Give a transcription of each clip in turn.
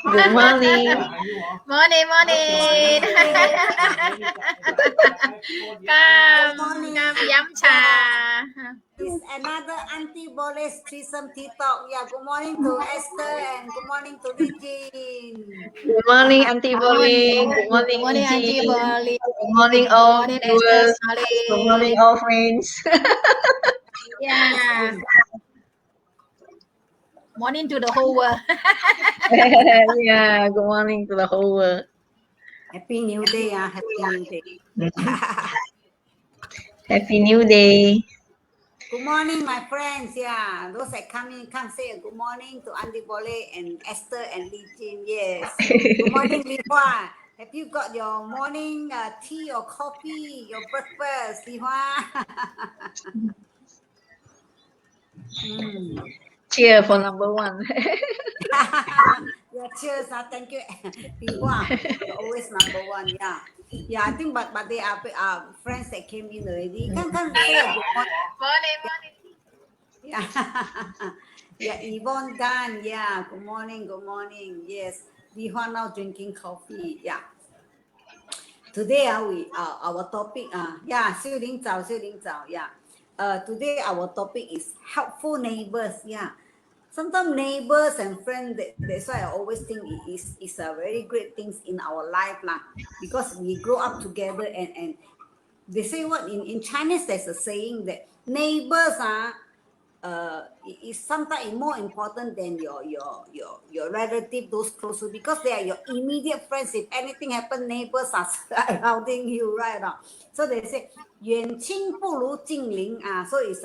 Good morning. Morning. Come, yum cha. It's another Auntie Bole's threesome tea talk. Yeah, good morning to Esther and good morning to Regine. Good morning, Auntie Bowling. Good morning, Auntie Regine. Bolly. Good morning, all Morning, viewers. Esther Good morning, all friends. Yeah. Morning to the whole world. Yeah, good morning to the whole world. Happy New Day, Happy New Day. Happy New Day. Good morning, my friends. Yeah, those that come say a good morning to Auntie Bole and Esther and Regine. Yes. Good morning, 𝗵𝒂𝒄. Have you got your morning tea or coffee, your breakfast, 𝗵𝒂𝒄? Cheer for number one. Yeah, cheers. Thank you, 𝗵𝒂𝒄. You're always number one. Yeah. Yeah, I think, but they are friends that came in already. Come say a good morning. Morning. Yeah. Yeah, Yvonne Gan. Yeah, good morning. Yes, 𝗵𝒂𝒄 now drinking coffee. Yeah. Today our topic yeah, 修林早. Yeah. Today our topic is helpful neighbors. Yeah. Sometimes neighbors and friends, that's why I always think it is a very great things in our life lah, because we grow up together and they say what in Chinese there's a saying that neighbors is sometimes more important than your relative, those closer, because they are your immediate friends. If anything happen, neighbors are surrounding you, right? So they say 远亲不如近邻 so it's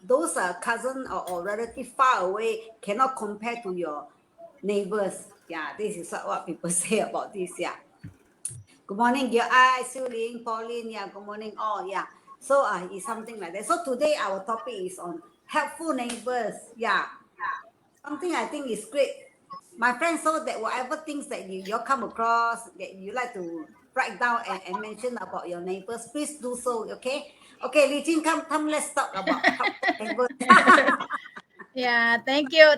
those cousin or relative far away cannot compare to your neighbors. Yeah, this is what people say about this. Yeah. Good morning, 𝑚𝒂𝒃𝒃, Siu-Ling, Pauline. Yeah, good morning all. Yeah. So it's something like that. So today our topic is on helpful neighbors. Yeah. Something I think is great. My friends, so that whatever things that you come across that you like to write down and mention about your neighbors, please do so. Okay. Okay, Regine, come. Let's talk about helpful neighbors. Yeah, thank you,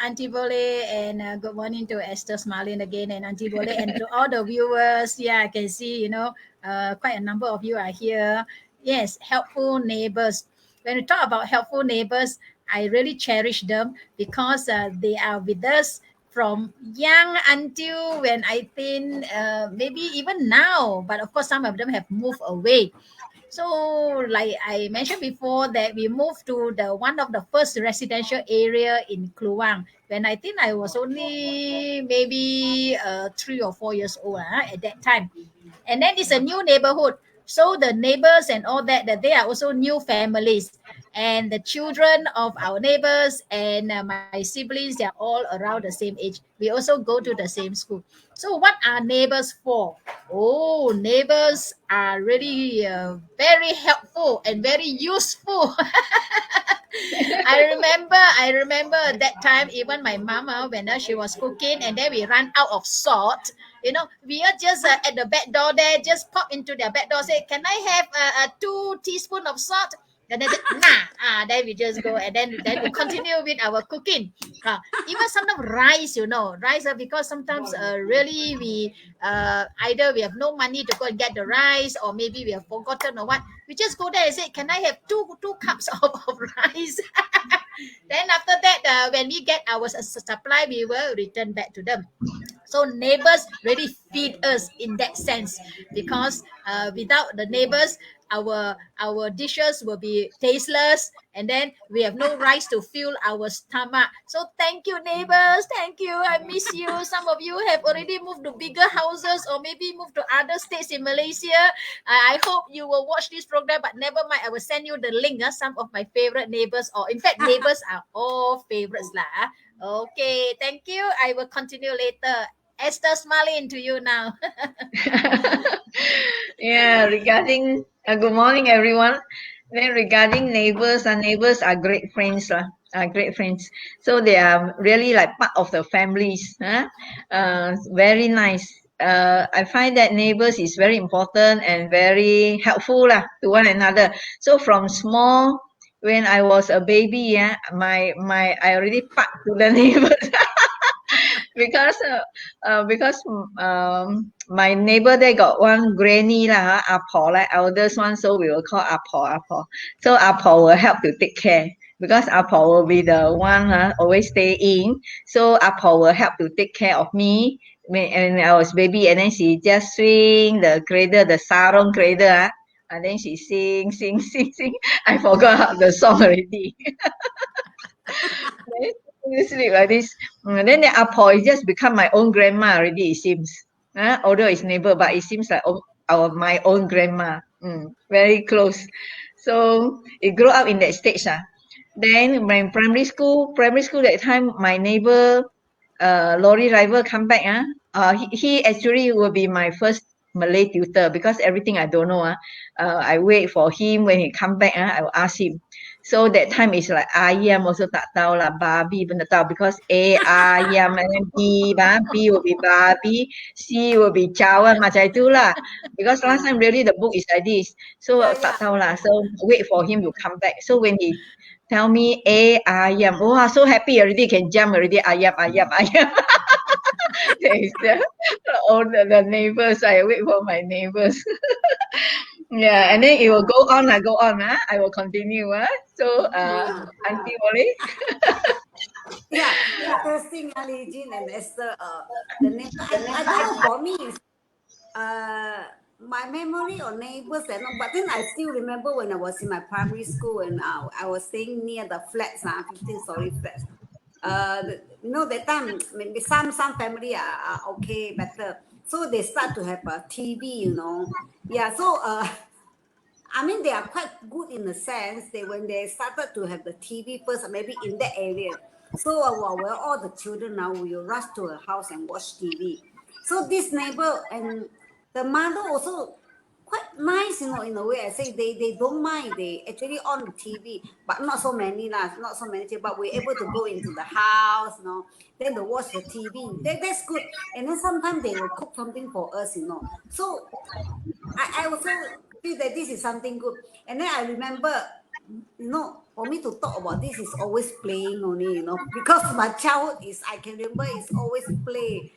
Auntie Bole, and good morning to Esther smiling again, and Auntie Bole, and to all the viewers. Yeah, I can see, quite a number of you are here. Yes, helpful neighbors. When we talk about helpful neighbors, I really cherish them because they are with us from young until when I think maybe even now. But of course, some of them have moved away. So, like I mentioned before, that we moved to the one of the first residential area in Kluang when I think I was only maybe 3 or 4 years old at that time. And then it's a new neighborhood. So the neighbors and all that they are also new families. And the children of our neighbors and my siblings, they are all around the same age. We also go to the same school. So what are neighbors for? Oh, neighbors are really very helpful and very useful. I remember that time, even my mama, when she was cooking and then we ran out of salt, we are just at the back door there, just pop into their back door, say, can I have 2 teaspoons of salt? And then then we just go and then we continue with our cooking. Even sometimes rice, because sometimes really we either we have no money to go and get the rice, or maybe we have forgotten or what. We just go there and say, can I have two cups of rice? Then after that, when we get our supply, we will return back to them. So neighbors really feed us in that sense, because without the neighbors, our dishes will be tasteless, and then we have no rice to fill our stomach. So thank you, neighbors. Thank you. I miss you. Some of you have already moved to bigger houses or maybe moved to other states in Malaysia. I hope you will watch this program, but never mind. I will send you the link. Some of my favorite neighbors, or in fact, neighbors are all favorites lah. Okay, thank you. I will continue later. Esther, smiling to you now. Yeah, regarding good morning, everyone. Then regarding neighbors, neighbors are great friends, are great friends. So they are really like part of the families. Very nice. I find that neighbors is very important and very helpful to one another. So from small, when I was a baby, yeah, I already packed to the neighbors because my neighbor there got one granny lah, apo like eldest one, so we will call apo. So apo will help to take care because apo will be the one always stay in. So apo will help to take care of me when I was baby, and then she just swing the cradle, the sarong cradle, and then she sing. I forgot the song already. Then sleep like this. Then the Apo is just become my own grandma already, it seems. Although it's neighbor, but it seems like my own grandma. Very close. So it grew up in that stage. Then when primary school that time, my neighbor, lorry driver come back. He actually will be my first Malay tutor because everything I don't know. I wait for him when he come back. I will ask him. So that time is like ayam also tak tahu lah, babi pun tak tahu because A ayam and then B will be babi, C will be cawan macam itulah. Because last time really the book is like this. So tak tahu lah. So wait for him to come back. So when he tell me A ayam, wow, so happy already, can jump already, ayam. There is the neighbors. I wait for my neighbors. Yeah, and then it will go on. I will continue. So, Auntie boleh? Yeah, interesting, Ali Jean and Esther. The name, I think for me, my memory of neighbors, but then I still remember when I was in my primary school and I was staying near the flats, 15-story flats. That time maybe some family are okay, better. So they start to have a TV, Yeah, so I mean, they are quite good in the sense that when they started to have the TV first, maybe in that area. So where all the children now will rush to a house and watch TV. So this neighbor and the mother also quite nice, in a way. I say they don't mind. They actually on the TV, but not so many, but we're able to go into the house, then they watch the TV. That's good. And then sometimes they will cook something for us, So I also feel that this is something good. And then I remember, for me to talk about this is always playing only, because my childhood I can remember is always play,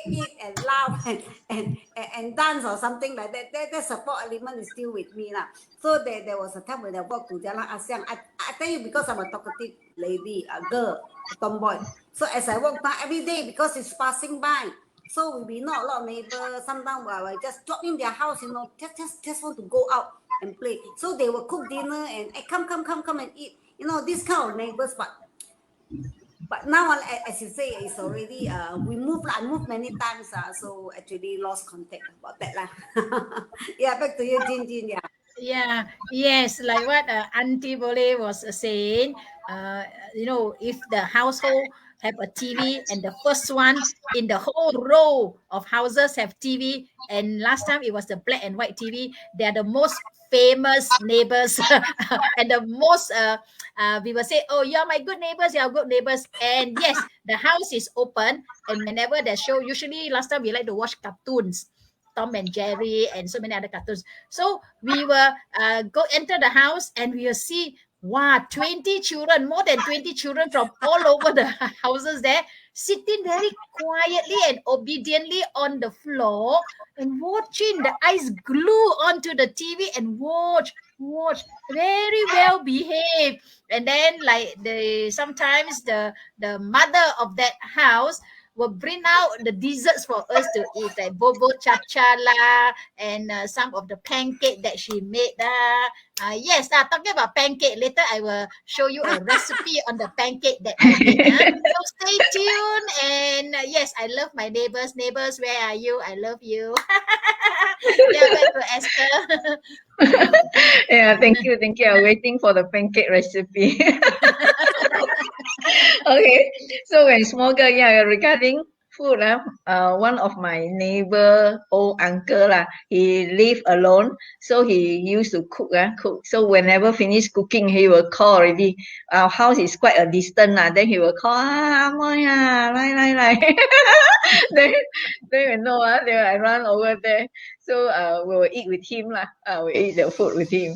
eat and laugh and dance or something like that. That support element is still with me. So there was a time when I walked to Jalan Asyang. I tell you, because I'm a talkative lady, a girl, a tomboy. So as I walk by every day, because it's passing by, so we not a lot of neighbors. Sometimes I just drop in their house, just want to go out and play. So they will cook dinner and come and eat. This kind of neighbors, but now, as you say, it's already I moved many times, so actually lost contact about that lah. Yeah, back to you, Jin. Yeah. Yeah, yes, like what Auntie Boleh was saying, if the household have a TV and the first one in the whole row of houses have TV, and last time it was the black and white TV, they are the most famous neighbors and the most we will say, oh, you're my good neighbors, you're good neighbors. And yes, the house is open, and whenever they show, usually last time we like to watch cartoons, Tom and Jerry and so many other cartoons. So we will go enter the house and we will see, wow, 20 children, more than 20 children from all over the houses there, sitting very quietly and obediently on the floor and watching, the eyes glued onto the TV and watch, very well behaved. And then sometimes the mother of that house will bring out the desserts for us to eat, like bobo cha-cha lah, and some of the pancake that she made. Yes, talking about pancake, later I will show you a recipe on the pancake that I made. So stay tuned. And yes, I love my neighbors. Neighbors, where are you? I love you. Yeah, back to Esther. Yeah, thank you. I'm waiting for the pancake recipe. Okay, so when small girl, regarding food. One of my neighbor, old uncle, he lived alone. So he used to cook. So whenever finish cooking, he will call already. Our house is quite a distance. Then he will call, Amoy, lai. Then we know, then I run over there. So we will eat with him. We eat the food with him,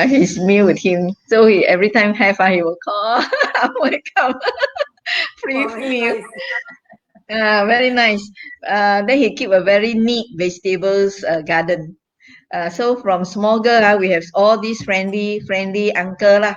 his meal with him. So he every time have, he will call, Amoy, come. Free meal. Very nice. Then he keep a very neat vegetables garden. So from small girl, we have all these friendly uncle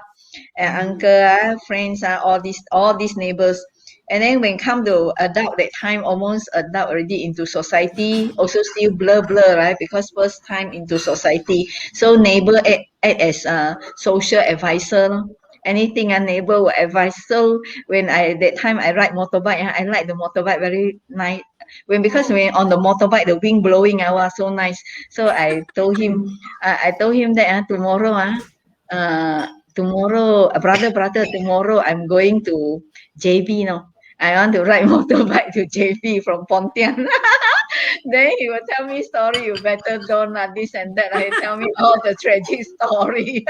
uncle, friends, all these neighbors. And then when come to adult, that time almost adult already into society, also still blur, right? Because first time into society. So neighbor act as a social advisor. Anything a neighbor will advise. So when that time I ride motorbike, I like the motorbike very nice. Because when on the motorbike, the wind blowing, was so nice. So I told him that tomorrow, tomorrow, brother, tomorrow I'm going to JB now. I want to ride motorbike to JB from Pontian. Then he will tell me story. You better don't this and that. He tell me all the tragic story.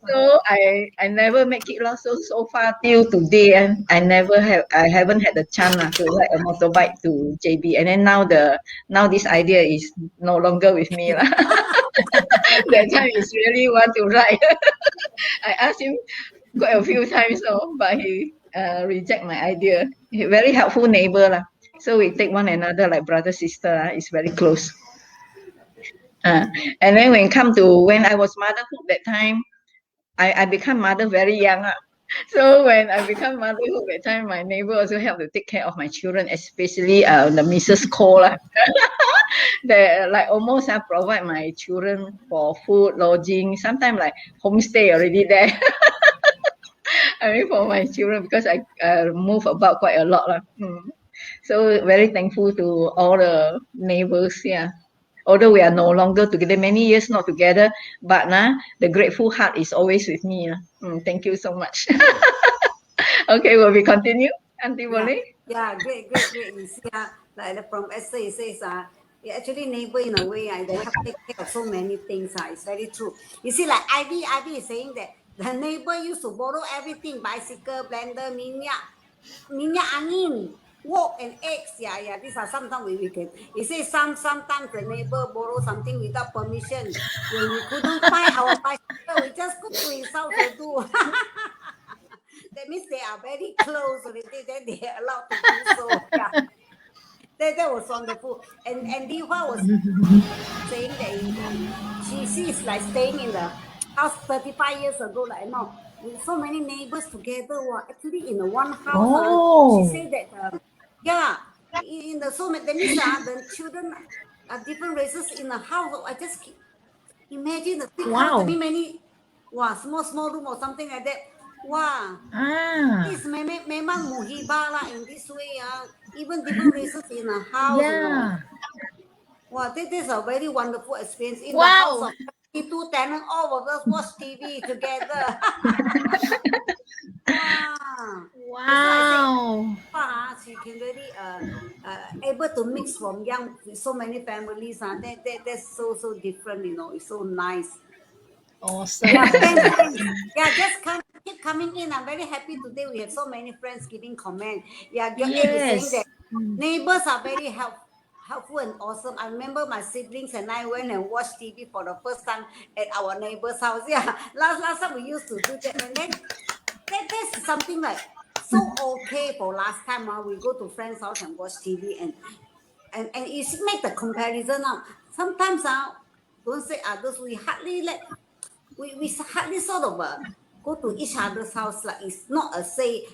So I never make it so far till today, and I haven't had the chance to ride a motorbike to JB. And then now this idea is no longer with me. That time is really want to ride. I asked him quite a few times, but he reject my idea. He very helpful neighbor. So we take one another like brother, sister. It's very close. And then when I was motherhood that time, I become mother very young. So when I become motherhood that time, my neighbor also help to take care of my children, especially the Mrs. Cole. They like almost provide my children for food, lodging, sometimes like homestay already there. I mean for my children, because I move about quite a lot. So very thankful to all the neighbors. Although we are no longer together, many years not together, but the grateful heart is always with me. Thank you so much. Okay, will we continue? Auntie Boleh? Yeah, great. You see, like from Esther, it says, actually neighbor in a way, they have to take care of so many things. It's very true. You see, like Ivy is saying that the neighbor used to borrow everything: bicycle, blender, minyak angin, wok and eggs. Yeah. These are sometimes we can. He says sometimes the neighbor borrow something without permission. When we couldn't find our bicycle, we just go to his house to do. That means they are very close already. Then they are allowed to do so. Yeah. That was wonderful. And 𝗵𝒂 was saying that she is like staying in the house 35 years ago, like now, with so many neighbors together, actually in the one house. She said that in the so many, that means the children are different races in the house. I just imagine the big house, many small room or something like that. This memang muhibah lah in this way. Even different races in a house. This is a very wonderful experience in the house of 22 tenants. All of us watch TV together. She can really able to mix from young with so many families. That's so different. It's so nice. Awesome. Just keep coming in. I'm very happy today. We have so many friends giving comment. Yes. Saying that neighbors are very helpful and awesome. I remember my siblings and I went and watched TV for the first time at our neighbor's house. Last time we used to do that, and then that's something like so okay for last time. We go to friends' house and watch TV, and you make the comparison now. Sometimes don't say others. We hardly sort of go to each other's house. Like it's not a say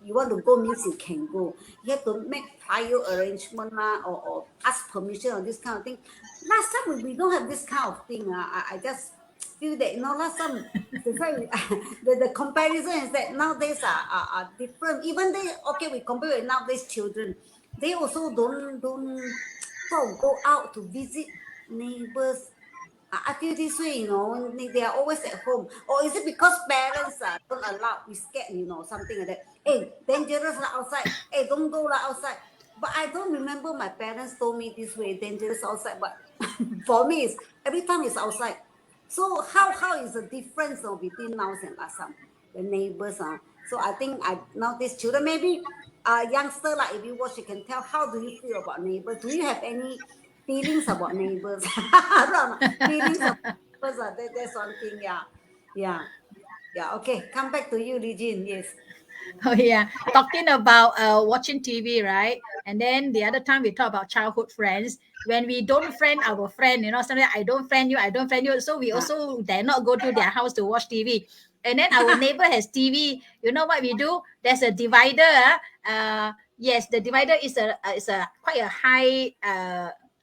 you want to go means you can go. You have to make prior arrangement or ask permission on this kind of thing. Last time we don't have this kind of thing. I just feel that last time the comparison is that nowadays are different. Even we compare with nowadays children, they also don't go out to visit neighbors. I feel this way, they are always at home. Or is it because parents don't allow, we scared, something like that. Hey, dangerous outside. Hey, don't go outside. But I don't remember my parents told me this way, dangerous outside. But for me, it's, every time it's outside. So how is the difference between now and last time? The neighbors. So I think now these children, maybe youngster, like if you watch, you can tell, how do you feel about neighbors? Do you have any feelings about neighbors? I don't know. Feelings about neighbors. That's one thing. Yeah. Yeah. Yeah. Okay. Come back to you, Regine. Yes. Oh yeah, talking about watching TV, right? And then the other time we talk about childhood friends. When we don't friend our friend, sometimes I don't friend you, I don't friend you. So we Yeah. also dare not go to their house to watch TV. And then our neighbor has TV. You know what we do? There's a divider. Yes, the divider is a quite a high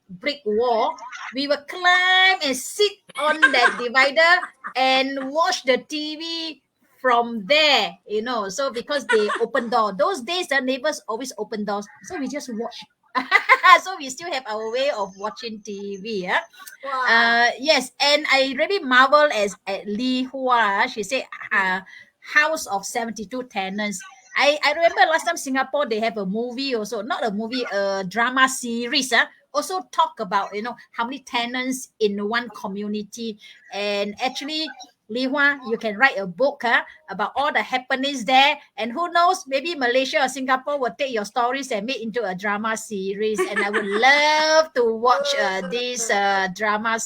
brick wall. We will climb and sit on that divider and watch the TV from there, so because they open door. Those days the neighbors always open doors, so we just watch. So we still have our way of watching TV. Wow. Yes, and I really marvel at Li Hua. She said, house of 72 tenants. I remember last time Singapore, they have a movie also, not a movie, a drama series. Also talk about, how many tenants in one community. And actually, Li Hua, you can write a book about all the happenings there. And who knows, maybe Malaysia or Singapore will take your stories and make into a drama series. And I would love to watch this drama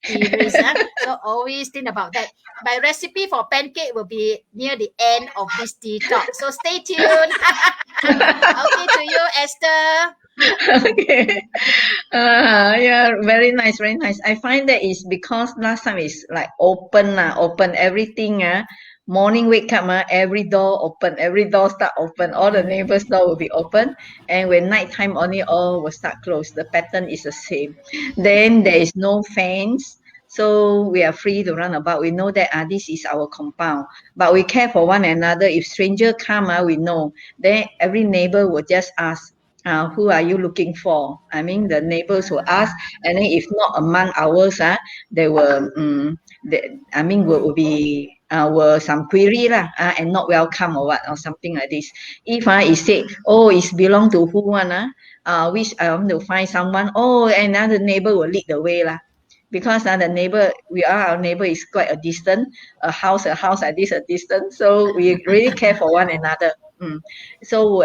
series. So always think about that. My recipe for pancake will be near the end of this tea talk. So stay tuned. Okay, to you, Esther. Okay. Yeah, very nice, very nice. I find that is because last time is like open everything. Morning wake up, every door open, every door start open, all the neighbors' door will be open. And when night time only all will start close. The pattern is the same. Then there is no fence. So we are free to run about. We know that this is our compound. But we care for one another. If stranger come, we know. Then every neighbor will just ask, who are you looking for? I mean, the neighbors will ask, and then if not among ours, they will, will be were some query lah, and not welcome or what or something like this. If it said, oh, it's belong to who one, which I want to find someone, oh, another neighbor will lead the way lah. Because the neighbor, our neighbor is quite a distant, a house like this, a distance. So we really care for one another. So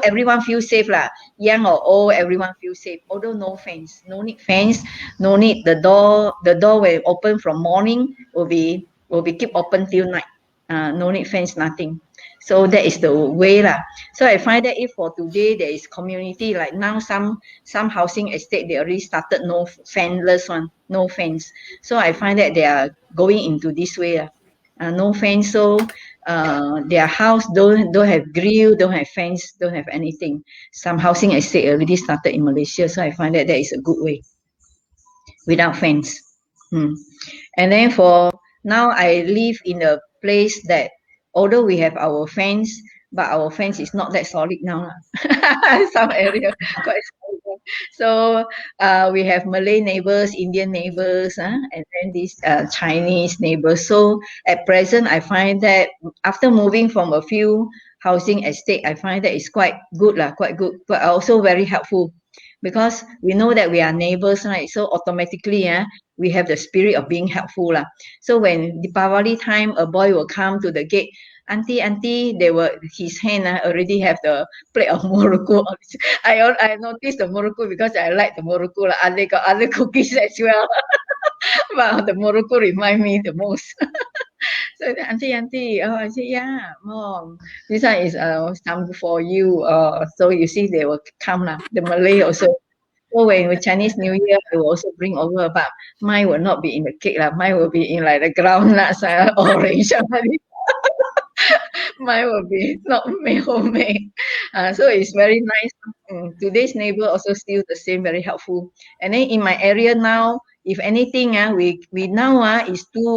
everyone feels safe lah. Young or old, everyone feels safe. Although no fence, no need fence, no need the door. The door will open from morning will be keep open till night. No need fence, nothing. So that is the way lah. So I find that if for today there is community, like now some housing estate they already started no fenceless one, no fence. So I find that they are going into this way lah. No fence, so their house don't have grill, don't have fence, don't have anything. Some housing estate already started in Malaysia, so I find that is a good way without fence. And then for now, I live in a place that although we have our fence, but our fence is not that solid now. Some area quite solid. So we have Malay neighbors, Indian neighbors, and then these Chinese neighbors. So at present, I find that after moving from a few housing estate, I find that it's quite good, but also very helpful. Because we know that we are neighbors, right? So automatically, we have the spirit of being helpful. So when Deepavali time, a boy will come to the gate, auntie, his hand already have the plate of murukku. I noticed the murukku because I like the murukku. They got other cookies as well. But the murukku remind me the most. So auntie, oh, I say, yeah, mom, this one is some for you. So you see, they will come lah. The Malay also. So when with Chinese New Year, I will also bring over, but mine will not be in the cake lah. Mine will be in like the groundnuts, orange. Mine will be not homemade. So it's very nice. Today's neighbor also still the same, very helpful. And then in my area now, if anything, we now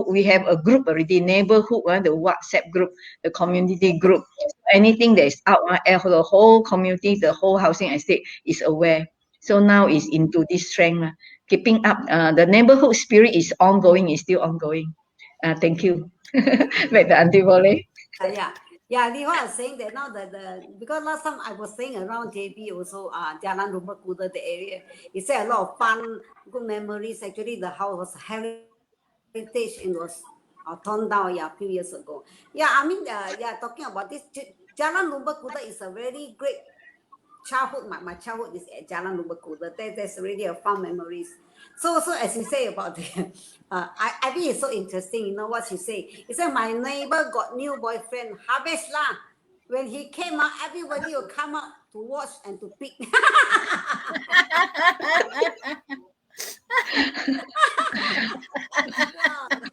we have a group already, neighborhood, the WhatsApp group, the community group. Anything that is out, the whole community, the whole housing estate is aware. So now is into this strength, keeping up. The neighborhood spirit is ongoing, is still ongoing. Thank you. Back to Auntie Boleh. Yeah, Liwa was saying that now because last time I was staying around JB also, Jalan Rumah Kuda, the area. He said a lot of fun, good memories. Actually, the house was heritage and was torn down, yeah, a few years ago. Yeah, I mean, yeah, talking about this, Jalan Rumah Kuda is a very great childhood. My childhood is at Jalan Rumah Kuda. That's really a fun memories. So as you say about the, I think it's so interesting. You know what she say? He said my neighbor got new boyfriend, Habis lah. When he came out, everybody will come out to watch and to pick. Wow,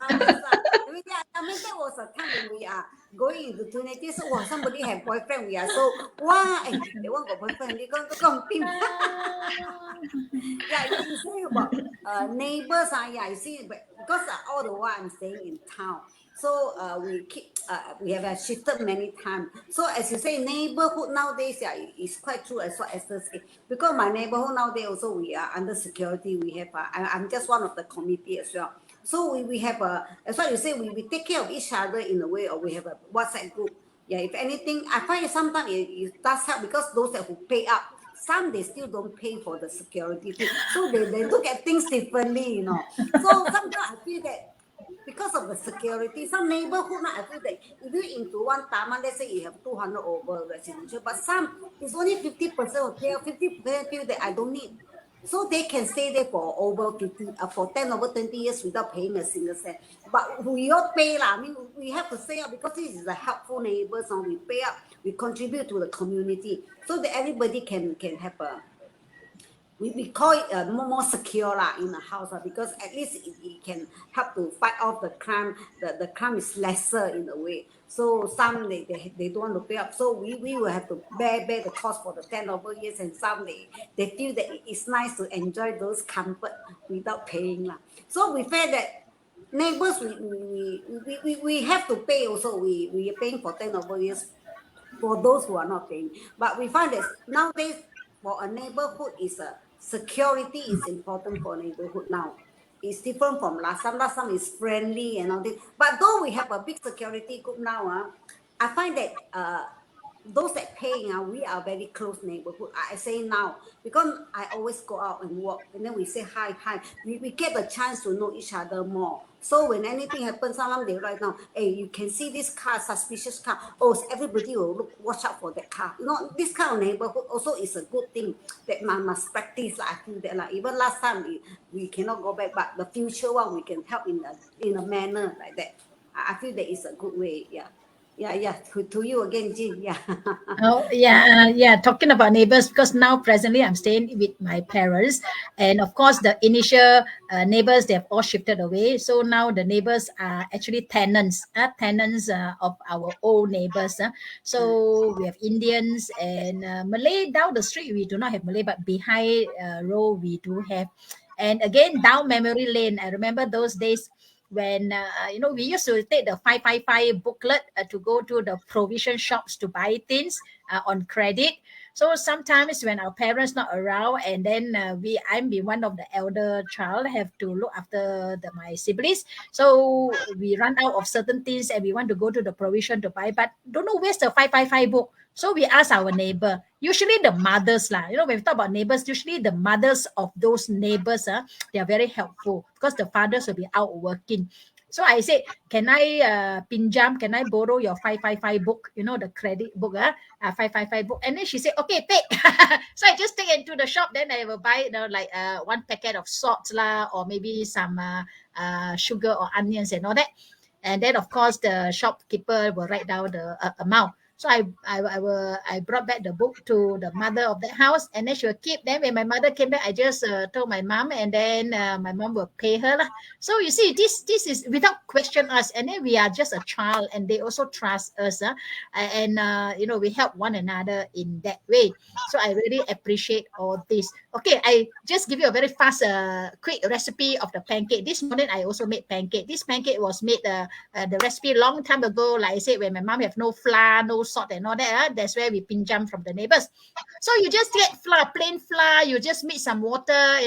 Habis lah. I mean, that was a time when we are going into teenagers. So, wow, somebody have boyfriend. We are so, wow, they want got boyfriend. They go pimp. Yeah, you say about neighbors. Yeah, you see, because all the while I'm staying in town. So we have shifted many times. So as you say, neighborhood nowadays, yeah, it's quite true as what Esther said. Because my neighborhood nowadays also we are under security. We have I'm just one of the committee as well. So we have as what you say, we take care of each other in a way, or we have a WhatsApp group. Yeah, if anything, I find sometimes it does help because those that who pay up, some they still don't pay for the security fee. So they look at things differently, you know. So sometimes I feel that because of the security, some neighborhood now I feel that if you into one taman, let's say you have 200 over residential, but some it's only 50% of pay, 50% feel that I don't need. So they can stay there for over 50, for 10 over 20 years without paying a single cent. But we all pay lah. I mean, we have to stay up because this is a helpful neighbors. And we pay up, we contribute to the community, so that everybody can have a. We call it more secure lah in the house because at least it can help to fight off the crime. The crime is lesser in a way. So some they don't want to pay up. So we will have to bear the cost for the 10 over years, and some they feel that it's nice to enjoy those comfort without paying lah. So we feel that neighbors we have to pay also. We are paying for 10 over years for those who are not paying. But we find that nowadays for a neighborhood is security is important for neighborhood now. It's different from last time. Last time is friendly and all this. But though we have a big security group now, I find that those that paying, we are very close neighborhood. I say now because I always go out and walk, and then we say hi. We get a chance to know each other more. So when anything happens, someone they write down, hey, you can see this car, suspicious car. Oh, everybody will watch out for that car. You know, this kind of neighborhood also is a good thing that must practice. I feel that even last time we cannot go back, but the future one we can help in a manner like that. I feel that is a good way. Yeah. Yeah. To you again, Jean. Yeah. Oh, yeah. Talking about neighbors, because now presently I'm staying with my parents, and of course the initial neighbors, they have all shifted away. So now the neighbors are actually tenants of our old neighbors. So we have Indians and Malay down the street. We do not have Malay, but behind row we do have. And again, down memory lane, I remember those days when we used to take the 555 booklet to go to the provision shops to buy things on credit. So sometimes when our parents not around, and then I'm be one of the elder child, have to look after my siblings. So we run out of certain things and we want to go to the provision to buy, but don't know where's the 555 book. So we ask our neighbor, usually the mothers lah. When we talk about neighbors, usually the mothers of those neighbors, they are very helpful because the fathers will be out working. So I said, can I pinjam? Can I borrow your 555 book? The credit book, 555 book. And then she said, okay, take. So I just take it into the shop. Then I will buy, one packet of salt lah, or maybe some sugar or onions and all that. And then of course the shopkeeper will write down the amount. So I brought back the book to the mother of that house, and then she will keep. Then when my mother came back, I just told my mom, and then my mom will pay her lah. So you see, this is without question us, and then we are just a child, and they also trust us, and we help one another in that way. So I really appreciate all this. Okay, I just give you a very fast, quick recipe of the pancake. This morning I also made pancake. This pancake was made the recipe long time ago. Like I said, when my mom have no flour, no salt and all that, that's where we pinjam from the neighbors. So you just get flour, plain flour, you just mix some water,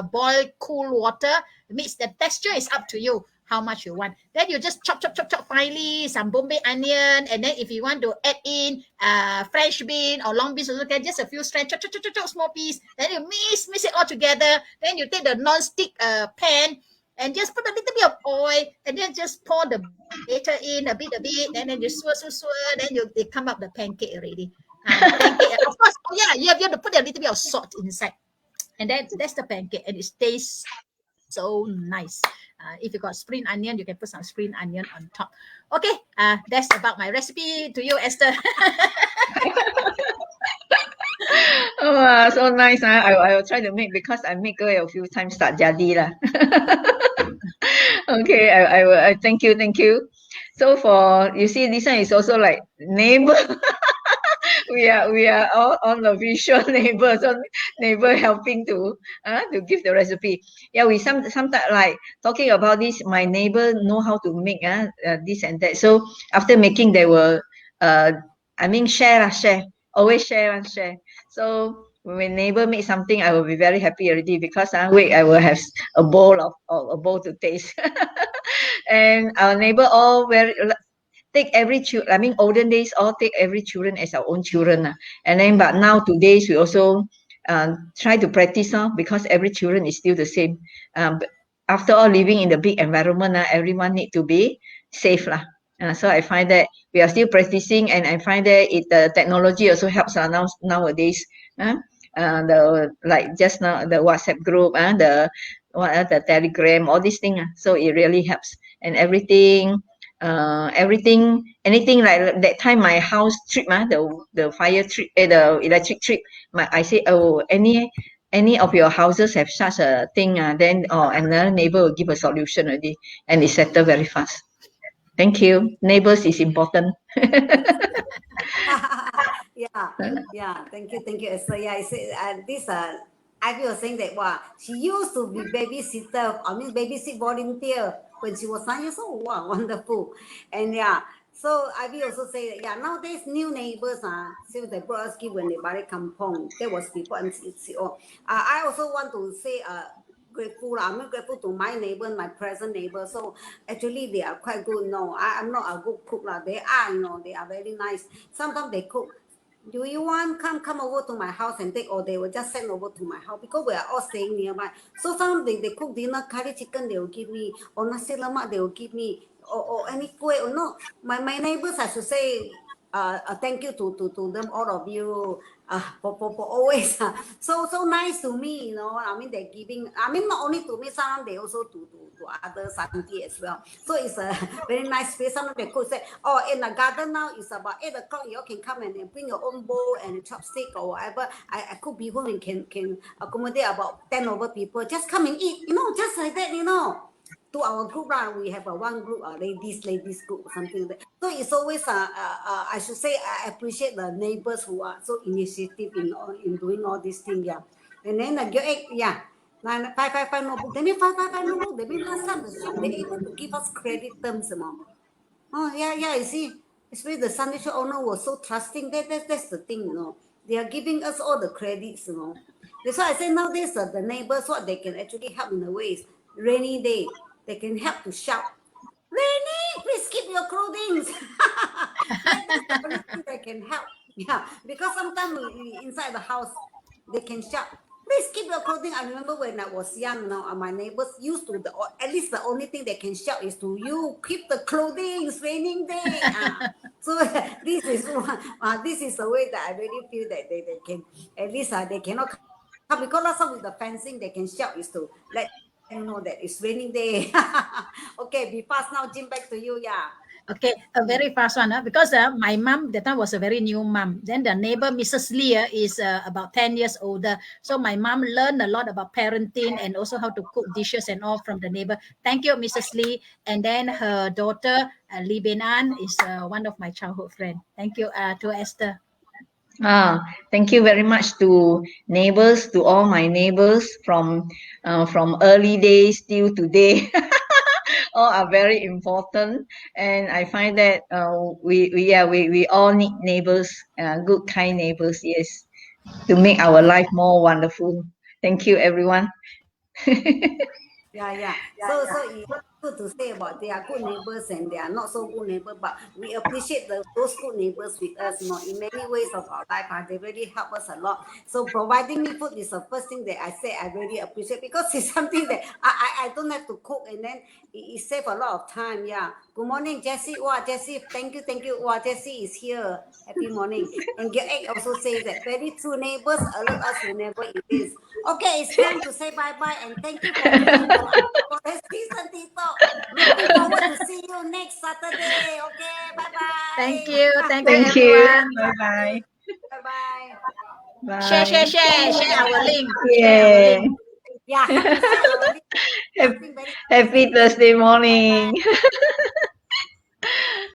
boil cool water, mix. The texture is up to you. how much you want. Then you just chop finely some Bombay onion, and then if you want to add in French bean or long beans, also can just a few strands, chop small piece. Then you mix it all together. Then you take the non-stick pan and just put a little bit of oil, and then just pour the batter in a bit, and then you swirl, then they come up the pancake already. Pancake, of course, you have to put a little bit of salt inside, and that's the pancake, and it tastes so nice. If you got spring onion, you can put some spring onion on top. Okay, that's about my recipe to you, Esther. Oh, so nice. I will try to make, because I make a few times tak jadi lah. Okay, I will. Thank you. So for, you see, this one is also like neighbor. we are all on the visual neighbor, so neighbor helping to give the recipe. Yeah, we sometimes like talking about this. My neighbor know how to make this and that. So after making, they will share. Always share. So when neighbor make something, I will be very happy already, because wait, I will have a bowl to taste. And our neighbor all very take every olden days all take every children as our own children. And then but now today's we also try to practice because every children is still the same. After all, living in the big environment, everyone need to be safe lah. So I find that we are still practicing, and I find that the technology also helps nowadays. The like just now the WhatsApp group, the Telegram, all these things. So it really helps, and anything like that time my house trip, the fire trip, the electric trip. I say, oh, any of your houses have such a thing, then another neighbor will give a solution already, and it's settled very fast. Thank you. Neighbors is important. Yeah. Thank you, Esther. Yeah, I say this. Ivy was saying that she used to be babysit volunteer when she was 9 years old. Wow, wonderful. And yeah, so Ivy also say that nowadays new neighbors so they brought us gift when they balik kampong. That was before MCO. I also want to say grateful. I'm grateful to my neighbor, my present neighbor. So actually they are quite good. No, I'm not a good cook lah. They are, they are very nice. Sometimes they cook. Do you want come over to my house and take, or they will just send over to my house, because we are all staying nearby. So sometimes they cook dinner, curry chicken they will give me, or nasi lemak they will give me, or any kueh or no. My neighbors, I should say, thank you to them, all of you, for always so nice to me. They're giving. Not only to me, sometimes they also to others, Auntie as well. So it's a very nice space. Sometimes they could say, in the garden now it's about 8 o'clock. You all can come and bring your own bowl and a chopstick or whatever. I cook bihun and can accommodate about 10 over people. Just come and eat. Just like that. To our group, we have one group, ladies group or something like that. So it's always, I should say, I appreciate the neighbors who are so initiative in doing all these things, yeah. And then the girl, 555 notebook. Then 555 notebook. They mean last time the shop, they're able to give us credit terms, Oh, yeah, you see, especially the Sunday shop owner was so trusting. That's the thing, They are giving us all the credits, That's why I say nowadays the neighbors, what they can actually help in a way is rainy day. They can help to shout, Rainy, please keep your clothing. That's the only thing they can help. Yeah, because sometimes inside the house, they can shout, please keep your clothing. I remember when I was young, my neighbors used to, at least the only thing they can shout is to you, keep the clothing, it's raining day. So this is the way that I really feel that they can, at least they cannot come, because also with the fencing, they can shout is to let know that it's raining day. Okay, be fast now. Jim, back to you. Yeah. Okay, a very fast one, because my mom that time was a very new mom. Then the neighbor, Mrs. Lee, is about 10 years older. So my mom learned a lot about parenting and also how to cook dishes and all from the neighbor. Thank you, Mrs. Lee. And then her daughter, Lee Ben An, is one of my childhood friends. Thank you to Esther. Thank you very much to neighbors, to all my neighbors from early days till today. All are very important, and I find that we all need neighbors, good, kind neighbors, yes, to make our life more wonderful. Thank you, everyone. Yeah. So good to say about they are good neighbors and they are not so good neighbors, but we appreciate those good neighbors with us, in many ways of our life. They really help us a lot. So providing me food is the first thing that I say I really appreciate, because it's something that I don't have to cook, and then it saves a lot of time. Yeah. Good morning, Jessie. Wow, Jessie, thank you, thank you. Wow, Jessie is here. Happy morning. And 𝐸𝐸 also says that very true, neighbors alert us whenever it is. Okay, it's time to say bye-bye, and thank you for listening to our season TikTok. Looking forward to see you next Saturday. Okay, Thank bye-bye. you. Thank you, Thank you. everyone. Bye-bye. Bye-bye. Share, share, Bye. share. Share our link. Share our Yeah. link. Yeah, help to share our link. Happy Thursday morning.